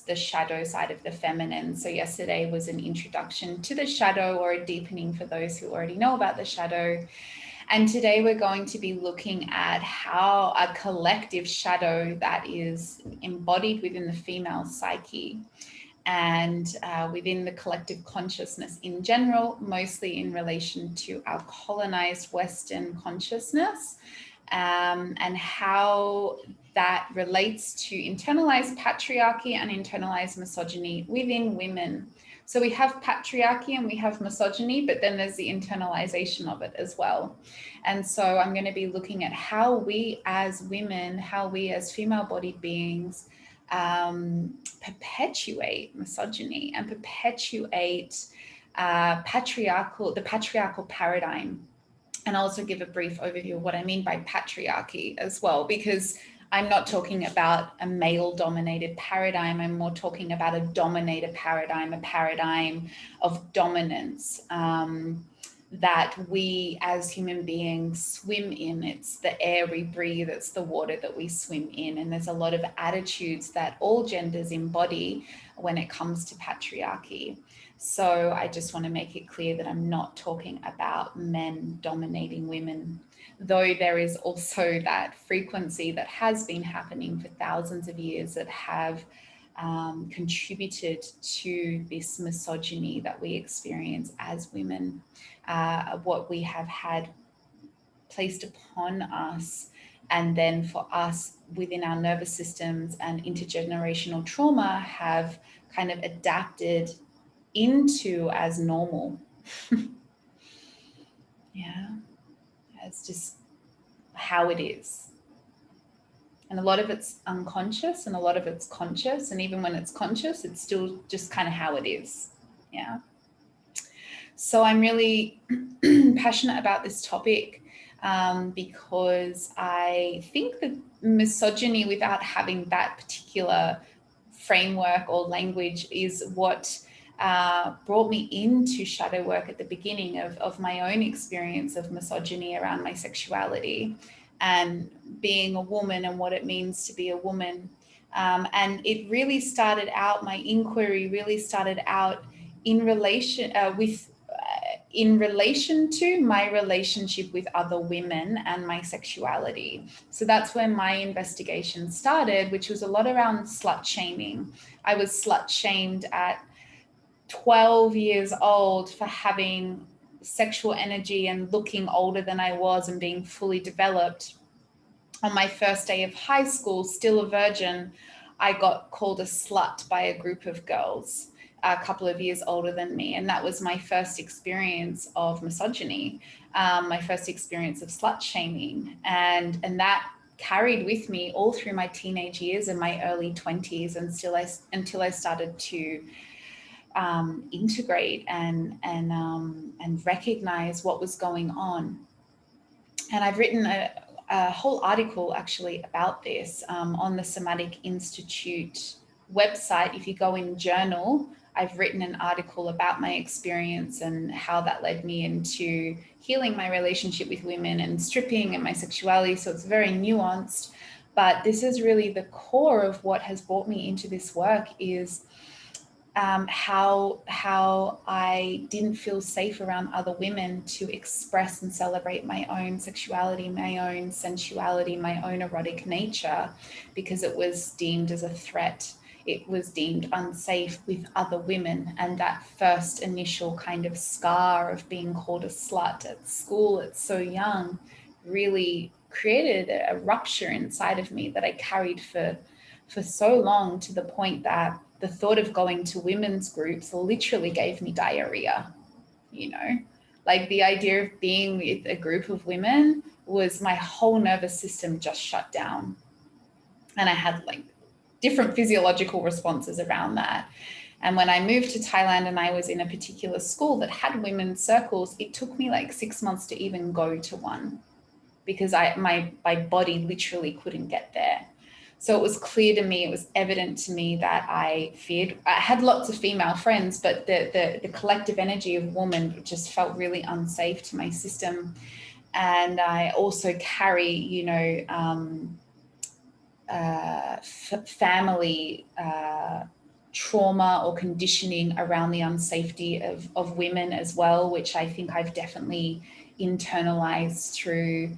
the shadow side of the feminine. So yesterday was an introduction to the shadow, or a deepening for those who already know about the shadow. And today we're going to be looking at how a collective shadow that is embodied within the female psyche and within the collective consciousness in general, mostly in relation to our colonized Western consciousness, and how that relates to internalized patriarchy and internalized misogyny within women. So we have patriarchy and we have misogyny, but then there's the internalization of it as well. And so I'm going to be looking at how we as women, how we as female-bodied beings perpetuate misogyny and perpetuate the patriarchal paradigm. And I'll also give a brief overview of what I mean by patriarchy as well, because I'm not talking about a male-dominated paradigm. I'm more talking about a dominated paradigm, a paradigm of dominance that we as human beings swim in. It's the air we breathe, it's the water that we swim in. And there's a lot of attitudes that all genders embody when it comes to patriarchy. So I just want to make it clear that I'm not talking about men dominating women, though there is also that frequency that has been happening for thousands of years that have contributed to this misogyny that we experience as women, what we have had placed upon us, and then for us within our nervous systems and intergenerational trauma have kind of adapted into as normal. Yeah, it's just how it is. And a lot of it's unconscious and a lot of it's conscious. And even when it's conscious, it's still just kind of how it is. Yeah. So I'm really passionate about this topic because I think that misogyny, without having that particular framework or language, is what brought me into shadow work at the beginning of my own experience of misogyny around my sexuality and being a woman and what it means to be a woman. And it really started out, my inquiry really started out in relation to my relationship with other women and my sexuality. So that's where my investigation started, which was a lot around slut shaming. I was slut shamed at 12 years old for having sexual energy and looking older than I was and being fully developed. On my first day of high school, still a virgin, I got called a slut by a group of girls a couple of years older than me. And that was my first experience of misogyny, my first experience of slut shaming. And that carried with me all through my teenage years and my early 20s until I started to integrate and recognize what was going on. And I've written a whole article actually about this on the Somatic Institute website. If you go in journal, I've written an article about my experience and how that led me into healing my relationship with women and stripping and my sexuality. So it's very nuanced, but this is really the core of what has brought me into this work, is how I didn't feel safe around other women to express and celebrate my own sexuality, my own sensuality, my own erotic nature, because it was deemed as a threat. It was deemed unsafe with other women. And that first initial kind of scar of being called a slut at school at so young really created a rupture inside of me that I carried for so long, to the point that the thought of going to women's groups literally gave me diarrhea. Like the idea of being with a group of women was, my whole nervous system just shut down. And I had like different physiological responses around that. And when I moved to Thailand and I was in a particular school that had women's circles, it took me like 6 months to even go to one, because my body literally couldn't get there. So it was clear to me, it was evident to me that I had lots of female friends, but the collective energy of woman just felt really unsafe to my system. And I also carry, family trauma or conditioning around the unsafety of women as well, which I think I've definitely internalized through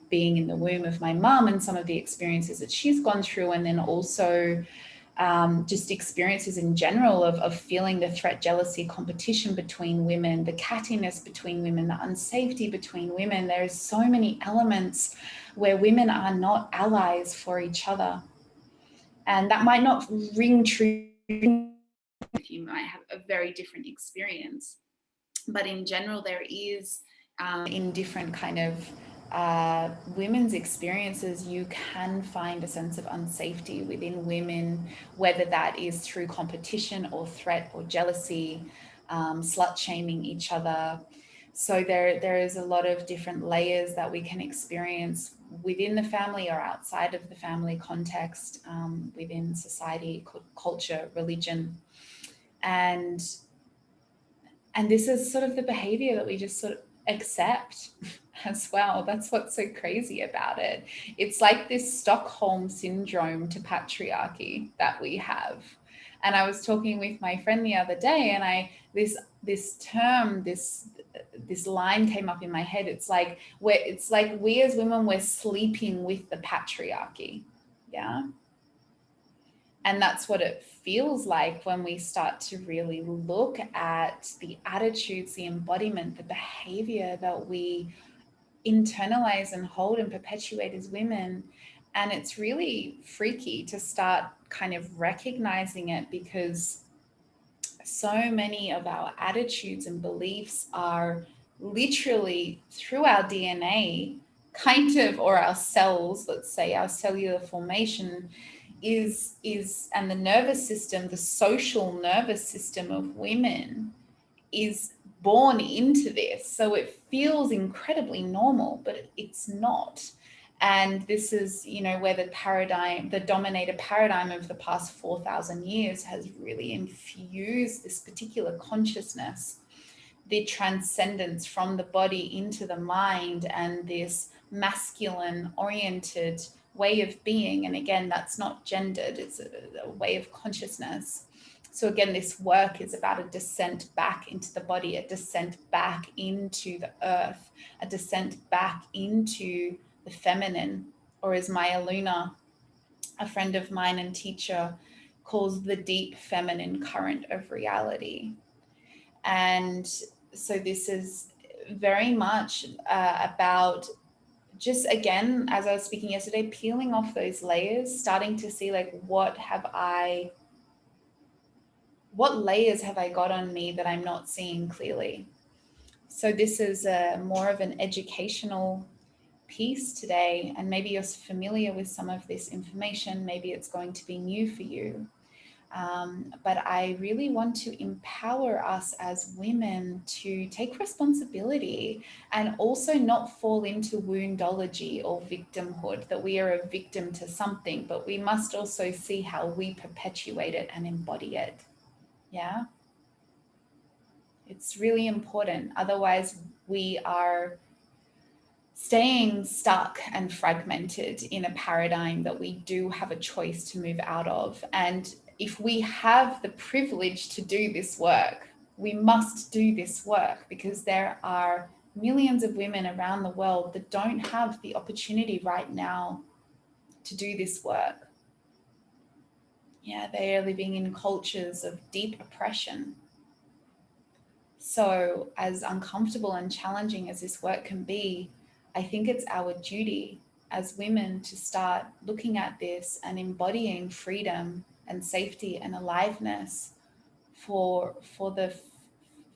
being in the womb of my mum and some of the experiences that she's gone through, and then also just experiences in general of feeling the threat, jealousy, competition between women, the cattiness between women, the unsafety between women. There's so many elements where women are not allies for each other. And that might not ring true. You might have a very different experience. But in general, there is, in different kind of women's experiences, you can find a sense of unsafety within women, whether that is through competition or threat or jealousy, slut shaming each other. So there is a lot of different layers that we can experience within the family or outside of the family context, within society, culture, religion. And this is sort of the behavior that we just sort of accept as well. That's what's so crazy about it. It's like this Stockholm syndrome to patriarchy that we have. And I was talking with my friend the other day, and this term, this line came up in my head. It's like we as women, we're sleeping with the patriarchy. Yeah. And that's what it feels like when we start to really look at the attitudes, the embodiment, the behavior that we internalize and hold and perpetuate as women. And it's really freaky to start kind of recognizing it, because so many of our attitudes and beliefs are literally through our DNA, kind of, or our cells, let's say our cellular formation is and the nervous system, the social nervous system of women is born into this. So it feels incredibly normal, but it's not. And this is, where the dominator paradigm of the past 4,000 years has really infused this particular consciousness, the transcendence from the body into the mind, and this masculine oriented way of being. And again, that's not gendered, it's a way of consciousness. So again, this work is about a descent back into the body, a descent back into the earth, a descent back into the feminine, or as Maya Luna, a friend of mine and teacher, calls the deep feminine current of reality. And so this is very much about just, again, as I was speaking yesterday, peeling off those layers, starting to see like, what layers have I got on me that I'm not seeing clearly? So this is more of an educational piece today, and maybe you're familiar with some of this information, maybe it's going to be new for you. But I really want to empower us as women to take responsibility and also not fall into woundology or victimhood, that we are a victim to something, but we must also see how we perpetuate it and embody it. Yeah. It's really important. Otherwise, we are staying stuck and fragmented in a paradigm that we do have a choice to move out of. And if we have the privilege to do this work, we must do this work, because there are millions of women around the world that don't have the opportunity right now to do this work. Yeah, they are living in cultures of deep oppression. So, as uncomfortable and challenging as this work can be, I think it's our duty as women to start looking at this and embodying freedom and safety and aliveness for the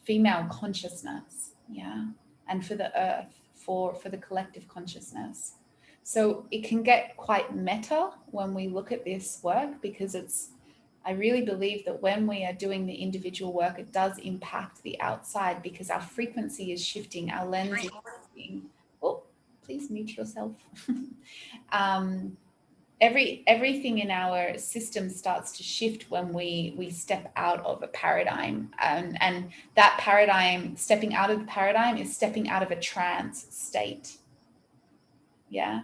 female consciousness, yeah, and for the earth, for the collective consciousness. So it can get quite meta when we look at this work, because I really believe that when we are doing the individual work, it does impact the outside, because our frequency is shifting, our lens is shifting. Oh, please mute yourself. Everything in our system starts to shift when we step out of a paradigm, and that paradigm, stepping out of the paradigm, is stepping out of a trance state. Yeah,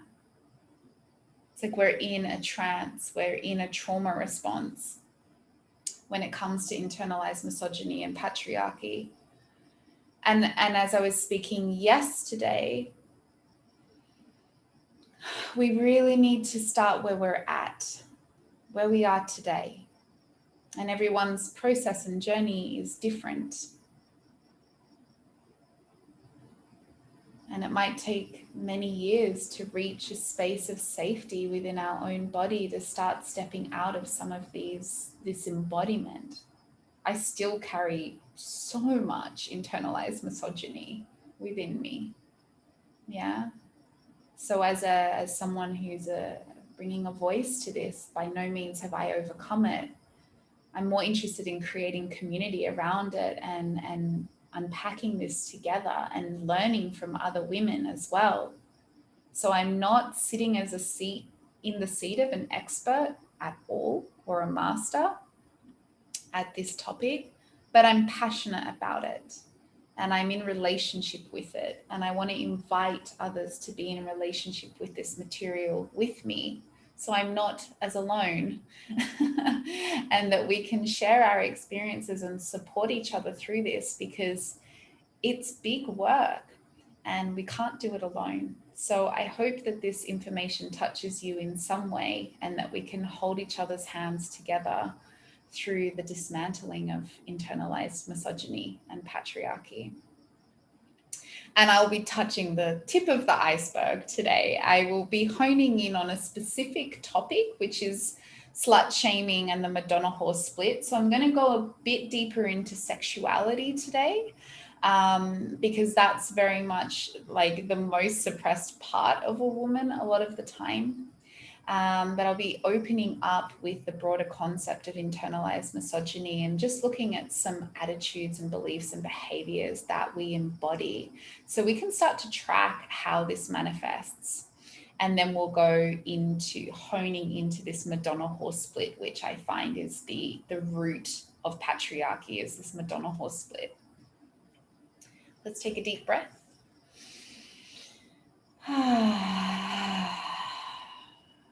it's like we're in a trance, we're in a trauma response. when it comes to internalized misogyny and patriarchy. And as I was speaking yesterday, we really need to start where we're at, where we are today. And everyone's process and journey is different. And it might take many years to reach a space of safety within our own body to start stepping out of some of this embodiment. I still carry so much internalized misogyny within me. Yeah. So as someone who's bringing a voice to this, by no means have I overcome it. I'm more interested in creating community around it and unpacking this together and learning from other women as well. So I'm not sitting as in the seat of an expert at all or a master at this topic, but I'm passionate about it and I'm in relationship with it. And I want to invite others to be in a relationship with this material with me, so I'm not as alone and that we can share our experiences and support each other through this, because it's big work and we can't do it alone. So I hope that this information touches you in some way and that we can hold each other's hands together through the dismantling of internalized misogyny and patriarchy. And I'll be touching the tip of the iceberg today. I will be honing in on a specific topic, which is slut shaming and the Madonna horse split. So I'm going to go a bit deeper into sexuality today, because that's very much like the most suppressed part of a woman a lot of the time. But I'll be opening up with the broader concept of internalized misogyny and just looking at some attitudes and beliefs and behaviors that we embody, so we can start to track how this manifests. And then we'll go into honing into this Madonna horse split, which I find is the root of patriarchy, is this Madonna horse split. Let's take a deep breath.